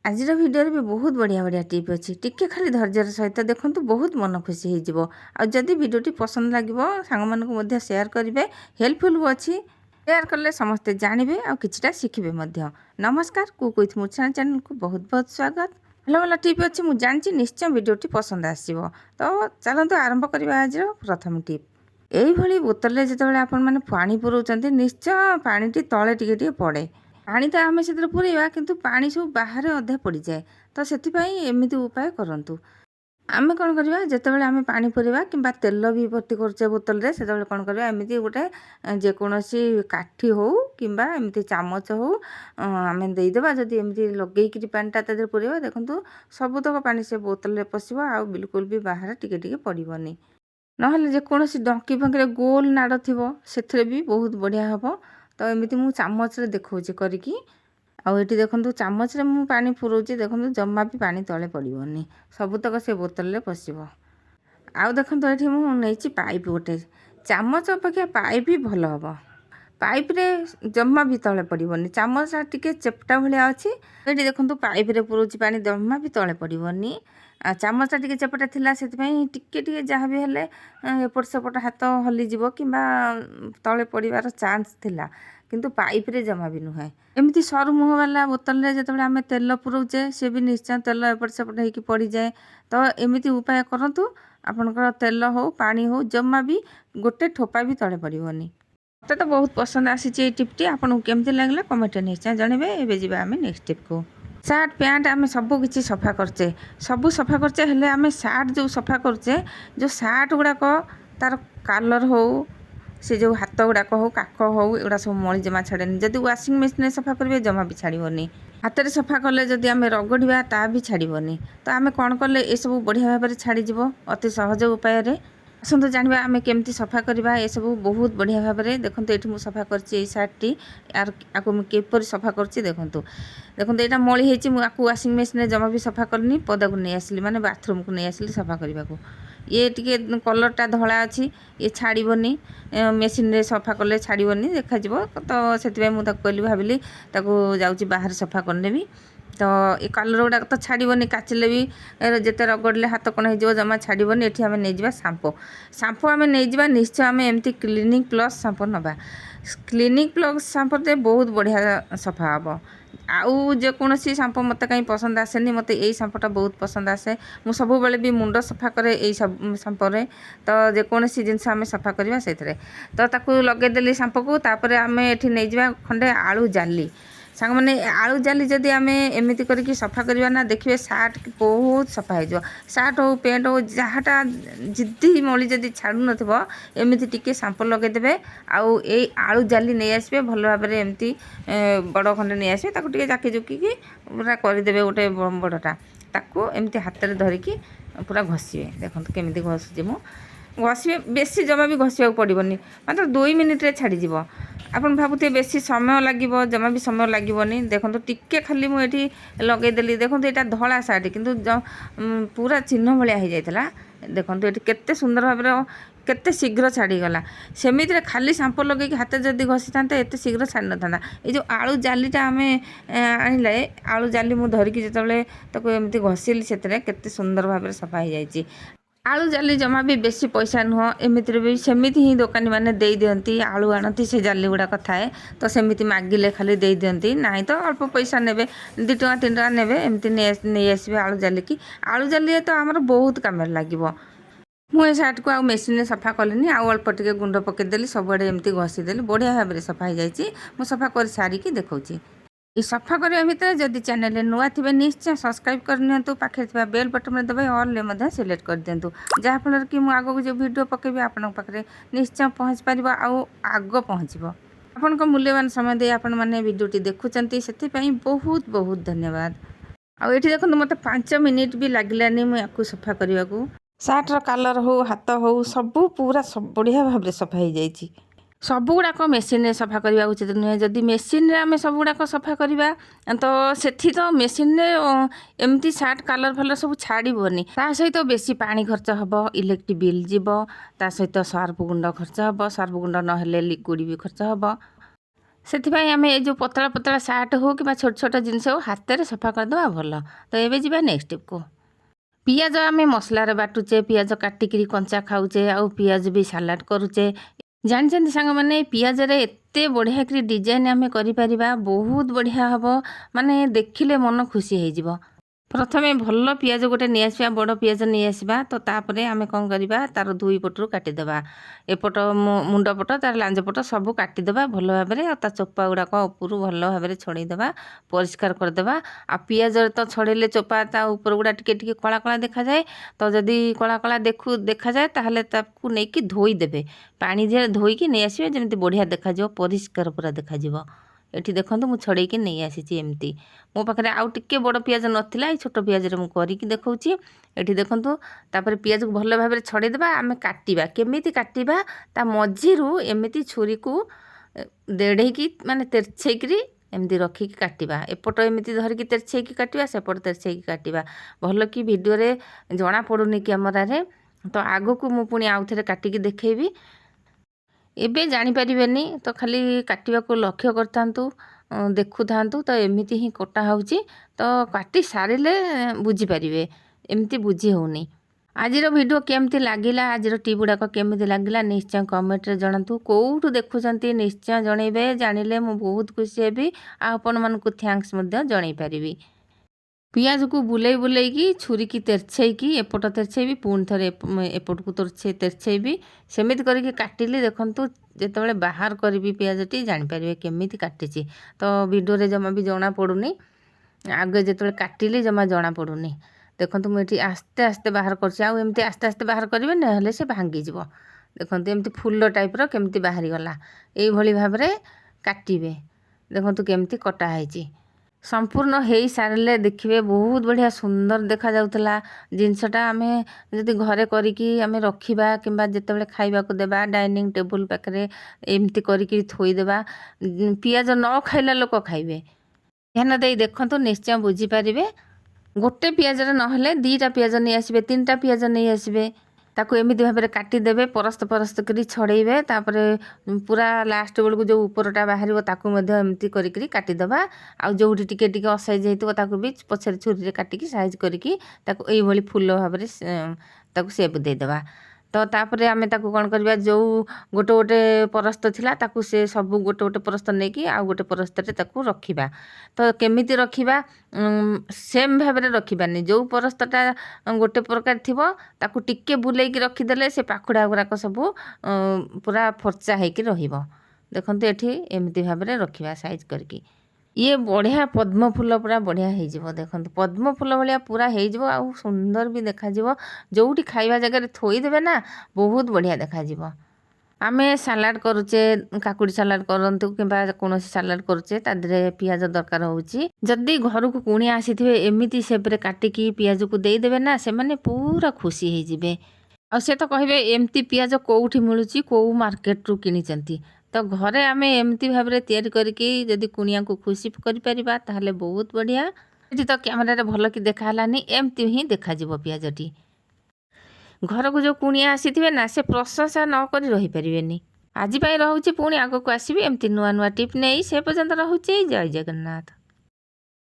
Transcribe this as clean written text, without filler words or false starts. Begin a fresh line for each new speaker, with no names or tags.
आजिर video भी बहुत बढ़िया बढ़िया टिप अच्छी टिके खाली धैर्यर सहित देखूँ बहुत मन खुशी हो जदि भिडियोटी पसंद लगे सांग मानक सेयार करेंगे हेल्पफुल भी अच्छी सेयार कले समस्ते जानवे आ किछिटा शिखिबे मध्य। नमस्कार कुक विथ मुर्छना चैनल को बहुत बहुत स्वागत। भल भल टिप अच्छी मुझे जानची निश्चय भिडियोटी पसंद आसो तो चलते आरंभ करवा आज प्रथम टिप। यही बोतल जो आपण मैंने पानी पुराउछन्ति निश्चय पानी तले टिके पड़े पानी तो आम से पूरेवा किंतु पानी सब बाहर अधे पड़ जाए तो से एमती उपाय करूँ। आम कौन करवा जितेबाला आम पानी पुरेवा कि तेल भी भर्ती करुचे बोतल से कौन करवा एमती गोटे जेकोसी काठी हो कि एमती चामच हो आम देदेबा जदि एमती लगे पानीटा तादे पुरेवा देखूँ सबुतक पानी से बोतल में पशिव आ बिल्कुल भी बाहर टिके पड़ोनी नहले जेकोसी डंकी फंकी गोल नाड़ थी से भी बहुत बढ़िया हम। तो एमती मु चामच देखा करी आठी देखूँ चामच मु पानी पुराऊँ देखूँ जमा भी पानी तले पड़ोनी सबुतक से बोतल में पशिव। आउ देखो ये मुझे पाइप गोटे चामच अपेक्षा पाइप भी भल हम पाइप रे जमा भी तले पड़ोनी चामच टे चेपटा भाया अच्छी ये देखो पाइप रे पुराऊँ पानी जमा भी तले पड़ोनी चामच टे चेपटा थिला से टिके जहाँ भी हेले एपट सेपट हाथ हलीज कि तले पड़ार चान्स थिला किंतु पाइप रे जमा भी नुहे। एमती सरू मुह वाला बोतल रे जो आम तेल पुराऊचे सी भी निश्चय तेल एपट सेपट होकर पड़ जाए तो एमती उपाय करूँ आपंकर तेल हो पानी हो जमा भी गोटे ठोपा भी तले पड़ोनी। मत तो बहुत पसंद आसी टिप्टी आपको केमती लगला कमेंट निश्चय जनइबे। एबे जीवा आम नेक्स्ट टिप को सार्ट पैंट आम सब किसी सफा करचे सब सफा करचे हेले आम सार्ट जो सफा करचे जो सार्ट गुड़ाक तार कलर हो से जो हाथ गुड़ाक हो काख हो एगुड़ा सब मली जमा छाड़ेनि जदि वाशिंग मेसीन सफा करेंगे जमा भी छाड़बनी हाथ में सफा कले जदि आम रगड़ा ता भी छाड़बनी तो आम कौन कले ये सब बढ़िया भाव में छाड़ीज अति सहज उपाय आसतु जाना आम केमती सफा करवा ये सब बहुत बढ़िया भाव में देखो ये मुझे सफा कर सार्टी यार आपको मुझे किपर सफा कर देखूँ देखो यहाँ मली होती वाशिंग मेसीन जमा भी सफा करनी पदा को नहीं आसली माने बाथरूम को नहीं आसली सफा करने को ये टी कलरटा धला अच्छी ये छाड़बनी मेसीन रे सफा कले छाड़बनी देखा तो से मुझे कहली भाविली जाऊँगी बाहर सफा करने तो ये कलर गुड़ाक तो छाड़बनी काचिले भी जिते रगड़े हाथ कण हो जमा छाड़बनी ये आम नहीं सांपो सांपो आम नहीं निश्चय आम एमती क्लिनिक प्लस सांपो नवा क्लिनिक प्लस सांपो बहुत बढ़िया सफा हम आउ जेकोसी सांपो मत कहीं पसंद आसेनी मत यही सांपोटा बहुत पसंद आसे मु सब बेले भी मुंड सफा करे यही सांपोरे तो जेकोसी जिनस आम सफा करवा से तो लगेदेली सांपो को तापर आम ये नहीं जा खंडे आलू जाली सांग मैंने आलू जाली जदि आम एमती करके सफा करवा ना देखिए सार्ट बहुत सफा हो सार्ट हो पेंट हो जहाँटा जिद्दी मली जदि छाड़ू नमती टिके सांपो लगेदेवे आउ ये आलू जाली नहीं आसबे भल भाव में एमती बड़ खंडे नहीं आसबे टे जाकी जुकी पूरा करदे गोटे बड़टा ताको एमती हाथ में धरिकी पूरा घषे देखो केमी घषुची मु घषे बेसी जमा भी घषा पड़ोनी मात्र 2 मिनिट रे छाड़ीज आपन भावुथे बेसी समय लगे जमा भी समय लगभग देखो टिके खाली मुझे लगेदेली देखो यहाँ धला सार्ट किंतु पूरा चिन्ह भाया हो जाता देखो ये केते सुंदर भाव में केते शीघ्र छाड़ीगला सेमिति खाली सांपो लगे हाथ जदि घसी था एत शीघ्र छाड़ी न था। ये आलू जालीटा आम आनिले आलू जाली मुझे धरिकी जो एमती घषिली से सुंदर भाव में सफा हो जाए आलू जाली जमा भी बेसी पैसा नुह एमती भी सेमती ही दुकानी मैंने दे दियंती आलू आणती से जाली गुड़ाक थाए तो सेमती मागिले खाली दे दियंती ना तो अल्प पैसा ने 2 टଙ୍କା 3 ଟଙ୍କା ने एमती नहीं आसबे आलू जाली की आलू जाली तो आमर बहुत कम लगे मुझे सार्ट को मेसीन सफा कलिनी आउ अल्प टे गुंड पकईदेली सबुआड़े एमती घसीदेली बढ़िया भाव में सफा हो जाए मुझे सफा कर सारिकी देखा ये सफा करने भितर जदि चैनल नुआ थे निश्चय सब्सक्राइब करनी पाखे बेल बटन में दबाई ऑल सिलेक्ट कर दिंतु जहाँफल कि मुझे आगक जो वीडियो पकेबी आपण पाखे निश्चय पहुँच पार आग पहुँच आपण मूल्यवान समय दे आपण मैंने वीडियोटी देखुंत से बहुत बहुत धन्यवाद। आउ ये देखो मत 5 मिनिट भी लगलानी मुझे सफा करने को सार्टर कलर हो हाथ हो सब पूरा सब बढ़िया भाव में सफा हो जाए सब गुड़ाक मेसीन सफा करने उचित नुहे जदि मेसीन आम सब गुड़ाक सफा करवा तो सेठी तो मेसीन एमती सार्ट कलर फलर सब छाड़बनी ता सहित बेसी पानी खर्च हम इलेक्ट्रिक बिल जीव ता सहित सर्फ गुंड खर्च हम सर्फ गुंड ना लिक्विड भी खर्च हम ସେଥିପାଇଁ ଆମେ ଏ ଯେଉଁ ପତଳା ପତଳା ସାର୍ଟ ହଉ କିମ୍ବା ଛୋଟ ଛୋଟ ଜିନିଷ ହଉ ହାତରେ ସଫା କରିଦେବା ଭଲ। ତ ଏବେ ଯିବା ନେକ୍ସଟ ଷ୍ଟେପ୍କୁ। ପିଆଜ ଆମେ ମସଲାରେ ବାଟୁଛେ, ପିଆଜ କାଟିକିରି କଞ୍ଚା ଖାଉଛେ, ଆଉ ପିଆଜ ବି ସାଲାଡ଼ କରୁଛେ। ଜାଣିଛନ୍ତି ସାଙ୍ଗମାନେ, ପିଆଜରେ ଏତେ ବଢ଼ିଆ କରି ଡିଜାଇନ୍ ଆମେ କରିପାରିବା, ବହୁତ ବଢ଼ିଆ ହେବ, ମାନେ ଦେଖିଲେ ମନ ଖୁସି ହେଇଯିବ। ପ୍ରଥମେ ଭଲ ପିଆଜ ଗୋଟେ ନେଇଆସିବା, ବଡ଼ ପିଆଜ ନେଇଆସିବା। ତ ତାପରେ ଆମେ କ'ଣ କରିବା, ତାର ଦୁଇ ପଟରୁ କାଟିଦେବା। ଏପଟ ମୁଣ୍ଡ ପଟ, ତାର ଲାଞ୍ଜ ପଟ ସବୁ କାଟିଦେବା ଭଲ ଭାବରେ, ଆଉ ତା ଚୋପା ଗୁଡ଼ାକ ଉପରୁ ଭଲ ଭାବରେ ଛଡ଼େଇଦେବା, ପରିଷ୍କାର କରିଦେବା। ଆଉ ପିଆଜରେ ତ ଛଡ଼େଇଲେ ଚୋପା ତା ଉପର ଗୁଡ଼ା ଟିକେ ଟିକେ କଳା କଳା ଦେଖାଯାଏ। ତ ଯଦି କଳା କଳା ଦେଖାଯାଏ ତାହେଲେ ତାକୁ ନେଇକି ଧୋଇଦେବେ, ପାଣି ଦିହରେ ଧୋଇକି ନେଇଆସିବେ, ଯେମିତି ବଢ଼ିଆ ଦେଖାଯିବ, ପରିଷ୍କାର ପୁରା ଦେଖାଯିବ। ଏଠି ଦେଖନ୍ତୁ ମୁଁ ଛଡ଼େଇକି ନେଇ ଆସିଛି। ଏମିତି ମୋ ପାଖରେ ଆଉ ଟିକେ ବଡ଼ ପିଆଜ ନଥିଲା, ଏଇ ଛୋଟ ପିଆଜରେ ମୁଁ କରିକି ଦେଖାଉଛି। ଏଠି ଦେଖନ୍ତୁ, ତାପରେ ପିଆଜକୁ ଭଲ ଭାବରେ ଛଡ଼େଇଦେବା। ଆମେ କାଟିବା, କେମିତି କାଟିବା, ତା ମଝିରୁ ଏମିତି ଛୁରୀକୁ ଦେଢ଼େଇକି ମାନେ ତେର୍ଛେଇକିରି ଏମିତି ରଖିକି କାଟିବା। ଏପଟ ଏମିତି ଧରିକି ତେର୍ଛେଇକି କାଟିବା, ସେପଟ ତେର୍ଛେଇକି କାଟିବା। ଭଲ କି ଭିଡ଼ିଓରେ ଜଣାପଡ଼ୁନି କ୍ୟାମେରାରେ, ତ ଆଗକୁ ମୁଁ ପୁଣି ଆଉଥରେ କାଟିକି ଦେଖେଇବି। ଏବେ ଜାଣିପାରିବେନି, ତ ଖାଲି କାଟିବାକୁ ଲକ୍ଷ୍ୟ କରିଥାନ୍ତୁ, ଦେଖୁଥାନ୍ତୁ। ତ ଏମିତି ହିଁ କଟା ହେଉଛି, ତ କାଟି ସାରିଲେ ବୁଝିପାରିବେ, ଏମିତି ବୁଝି ହେଉନି। ଆଜିର ଭିଡ଼ିଓ କେମିତି ଲାଗିଲା, ଆଜିର ଟିପ୍ ଗୁଡ଼ାକ କେମିତି ଲାଗିଲା ନିଶ୍ଚୟ କମେଣ୍ଟରେ ଜଣାନ୍ତୁ। କେଉଁଠୁ ଦେଖୁଛନ୍ତି ନିଶ୍ଚୟ ଜଣାଇବେ, ଜାଣିଲେ ମୁଁ ବହୁତ ଖୁସି ହେବି, ଆଉ ଆପଣମାନଙ୍କୁ ଥ୍ୟାଙ୍କସ୍ ମଧ୍ୟ ଜଣାଇ ପାରିବି। ପିଆଜକୁ ବୁଲେଇକି ଛୁରୀକି ତେର୍ଛେଇକି ଏପଟ ତେର୍ଛେଇବି, ପୁଣି ଥରେ ଏପଟକୁ ତେର୍ଛେଇବି। ସେମିତି କରିକି କାଟିଲି। ଦେଖନ୍ତୁ, ଯେତେବେଳେ ବାହାର କରିବି ପିଆଜଟି ଜାଣିପାରିବେ କେମିତି କାଟିଛି। ତ ଭିଡ଼ିଓରେ ଜମା ବି ଜଣାପଡ଼ୁନି, ଆଗେ ଯେତେବେଳେ କାଟିଲି ଜମା ଜଣାପଡ଼ୁନି। ଦେଖନ୍ତୁ, ମୁଁ ଏଠି ଆସ୍ତେ ଆସ୍ତେ ବାହାର କରୁଛି, ଆଉ ଏମିତି ଆସ୍ତେ ଆସ୍ତେ ବାହାର କରିବେ, ନହେଲେ ସେ ଭାଙ୍ଗିଯିବ। ଦେଖନ୍ତୁ, ଏମିତି ଫୁଲ ଟାଇପ୍ର କେମିତି ବାହାରିଗଲା, ଏଇଭଳି ଭାବରେ କାଟିବେ। ଦେଖନ୍ତୁ କେମିତି କଟା ହେଇଛି। ସମ୍ପୂର୍ଣ୍ଣ ହେଇସାରିଲେ ଦେଖିବେ ବହୁତ ବଢ଼ିଆ ସୁନ୍ଦର ଦେଖାଯାଉଥିଲା ଜିନିଷଟା। ଆମେ ଯଦି ଘରେ କରିକି ଆମେ ରଖିବା, କିମ୍ବା ଯେତେବେଳେ ଖାଇବାକୁ ଦେବା ଡାଇନିଂ ଟେବୁଲ୍ ପାଖରେ ଏମିତି କରିକି ଥୋଇଦେବା, ପିଆଜ ନ ଖାଇଲା ଲୋକ ଖାଇବେ। ଧ୍ୟାନ ଦେଇ ଦେଖନ୍ତୁ, ନିଶ୍ଚୟ ବୁଝିପାରିବେ। ଗୋଟେ ପିଆଜରେ ନହେଲେ 2ଟା ପିଆଜ ନେଇ ଆସିବେ, 3ଟା ପିଆଜ ନେଇ ଆସିବେ, ତାକୁ ଏମିତି ଭାବରେ କାଟିଦେବେ, ପରସ୍ତ ପରସ୍ତ କରି ଛଡ଼େଇବେ। ତାପରେ ପୁରା ଲାଷ୍ଟ ବେଳକୁ ଯେଉଁ ଉପରଟା ବାହାରିବ ତାକୁ ମଧ୍ୟ ଏମିତି କରିକିରି କାଟିଦେବା। ଆଉ ଯେଉଁଠି ଟିକେ ଟିକେ ଅସାଇଜ୍ ହେଇଥିବ ତାକୁ ବି ପଛରେ ଛୁରୀରେ କାଟିକି ସାଇଜ୍ କରିକି ତାକୁ ଏଇଭଳି ଫୁଲ ଭାବରେ ତାକୁ ସେପ୍ ଦେଇଦେବା। ତ ତାପରେ ଆମେ ତାକୁ କ'ଣ କରିବା, ଯେଉଁ ଗୋଟେ ଗୋଟେ ପରସ୍ତ ଥିଲା ତାକୁ ସେ ସବୁ ଗୋଟେ ଗୋଟେ ପରସ୍ତ ନେଇକି ଆଉ ଗୋଟେ ପରସ୍ତରେ ତାକୁ ରଖିବା। ତ କେମିତି ରଖିବା, ସେମ୍ ଭାବରେ ରଖିବାନି। ଯେଉଁ ପରସ୍ତଟା ଗୋଟେ ପ୍ରକାର ଥିବ ତାକୁ ଟିକେ ବୁଲେଇକି ରଖିଦେଲେ ସେ ପାଖୁଡ଼ା ଗୁଡ଼ାକ ସବୁ ପୁରା ଫର୍ଚା ହେଇକି ରହିବ। ଦେଖନ୍ତୁ, ଏଠି ଏମିତି ଭାବରେ ରଖିବା ସାଇଜ୍ କରିକି। ଇଏ ବଢ଼ିଆ ପଦ୍ମ ଫୁଲ ପୁରା ବଢ଼ିଆ ହେଇଯିବ। ଦେଖନ୍ତୁ, ପଦ୍ମ ଫୁଲ ଭଳିଆ ପୁରା ହେଇଯିବ, ଆଉ ସୁନ୍ଦର ବି ଦେଖାଯିବ। ଯେଉଁଠି ଖାଇବା ଜାଗାରେ ଥୋଇଦେବେ ନା, ବହୁତ ବଢ଼ିଆ ଦେଖାଯିବ। ଆମେ ସାଲାଡ଼ କରୁଛେ, କାକୁଡ଼ି ସାଲାଡ଼ କରନ୍ତୁ କିମ୍ବା କୌଣସି ସାଲାଡ଼ କରୁଛେ, ତା ଦେହରେ ପିଆଜ ଦରକାର ହେଉଛି। ଯଦି ଘରକୁ କୁଣିଆ ଆସିଥିବେ, ଏମିତି ସେପ୍ରେ କାଟିକି ପିଆଜକୁ ଦେଇଦେବେ ନା, ସେମାନେ ପୁରା ଖୁସି ହେଇଯିବେ। ଆଉ ସେ ତ କହିବେ ଏମିତି ପିଆଜ କେଉଁଠି ମିଳୁଛି, କେଉଁ ମାର୍କେଟରୁ କିଣିଛନ୍ତି। ତ ଘରେ ଆମେ ଏମିତି ଭାବରେ ତିଆରି କରିକି ଯଦି କୁଣିଆଙ୍କୁ ଖୁସି କରିପାରିବା ତାହେଲେ ବହୁତ ବଢ଼ିଆ। ଏଠି ତ କ୍ୟାମେରାରେ ଭଲ କି ଦେଖା ହେଲାନି, ଏମିତି ହିଁ ଦେଖାଯିବ ପିଆଜଟି। ଘରକୁ ଯେଉଁ କୁଣିଆ ଆସିଥିବେ ନା, ସେ ପ୍ରଶଂସା ନ କରି ରହିପାରିବେନି। ଆଜି ପାଇଁ ରହୁଛି, ପୁଣି ଆଗକୁ ଆସିବି ଏମିତି ନୂଆ ନୂଆ ଟିପ୍ ନେଇ। ସେ ପର୍ଯ୍ୟନ୍ତ ରହୁଛି। ଜୟ ଜଗନ୍ନାଥ।